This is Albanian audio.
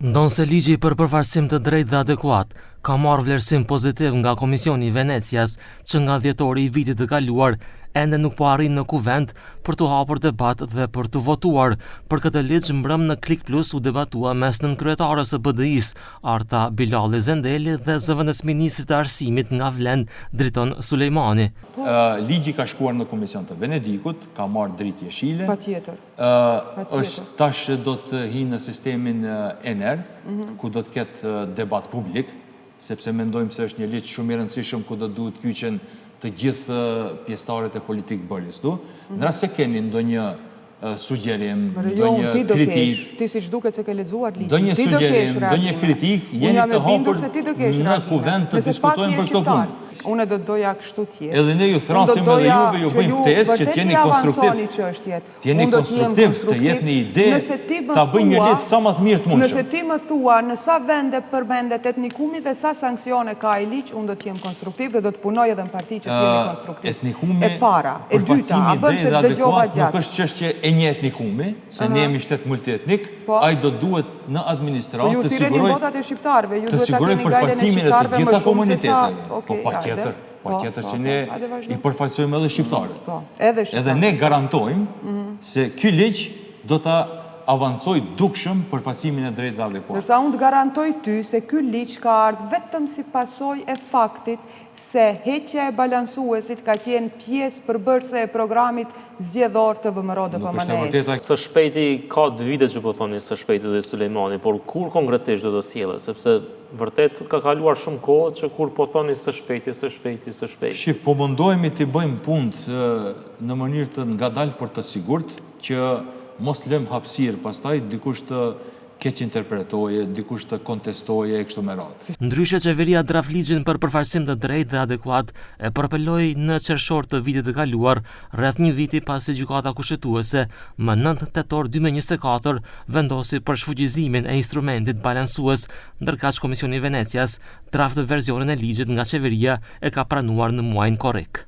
Ndonse ligji për përfaqësim të drejtë dhe adekuat ka marrë vlerësim pozitiv nga Komisioni i Venecias, që nga dhjetori i vitit të kaluar ende nuk po arrin në kuvent për të hapur debat dhe për të votuar. Për këtë ligj mbrëm në Klik Plus u debatua mes nënkryetares së BDI-s, Arta Bilali Zendeli, dhe zëvendësministrit të arsimit nga Vlend, Driton Sulejmani. Ligji ka shkuar në Komision të Venedikut, ka marrë dritë jeshile. Patjetër. Është tash do të hinë në sistemin ENER, ku do të ketë debat publik, sepse mendojmë se është një ligj shumë i rëndësishëm ku do duhet kyçen të gjithë pjesëtarët e politikë bërjes. Në rast se keni ndonjë sugjerim, ndonjë kritik, ti siç duket se ke lexuar ligjin, ndonjë sugjerim, ndonjë kritik, jeni të hapur në kuvent të diskutojmë për këto punë. Unë do doja kështu tjetër. Edhe ne ju thrasim edhe juve, ju bëjmë ftesë që t'jeni konstruktiv. T'jeni konstruktiv, të jepni ide, ta bëjmë një ligj sa më të mirë të mundshëm. Nëse ti më thua në sa vende përmendet etnikumi dhe sa sanksione ka ai ligj, unë do të jem konstruktiv dhe do të punoj edhe në parti që të jemi konstruktiv. Etnikumi, e para, e dyta, a bën se dëgjova gjatë. Nuk është çështje e një etnikumi, se ne jemi shtet multietnik, ai do duhet në administratë të sigurojë votat e shqiptarëve, ju duhet ta keni gajlen e shqiptarëve më shumë se sa. Po patjetër që ne i përfaqësojmë edhe shqiptarët. Edhe ne garantojmë se ky ligj do ta avancoj dukshëm përfaqësimin e drejtë dhe adekuat. Ndërsa unë të garantoj ty se ky ligj ka ardhur vetëm si pasojë e faktit se heqja e balansuesit ka qenë pjesë përbërëse e programit zgjedhor të VMRO-DPMNE-s. Së shpejti ka 2 vite që po thoni së shpejti dhe Sulejmani, por kur konkretisht do të sjellë, sepse vërtet ka kaluar shumë kohë që kur po thoni së shpejti. Shif, po mundohemi të bëjmë punë në mënyrë të ngadalë për të sigurt që mos lëm hapësirë pastaj dikush të keq interpretoje, dikush të kontestoje e kështu me radhë. Ndryshe, qeveria draft ligjin për përfaqësim të drejtë dhe adekuat e përpeloi në qershor të vitit të kaluar, rreth një viti pasi gjykata kushtetuese më 9 tetor 2024 vendosi për shfuqizimin e instrumentit balansues, ndërkaq Komisioni i Venecias draft versionin e ligjit nga qeveria e ka pranuar në muajin korrik.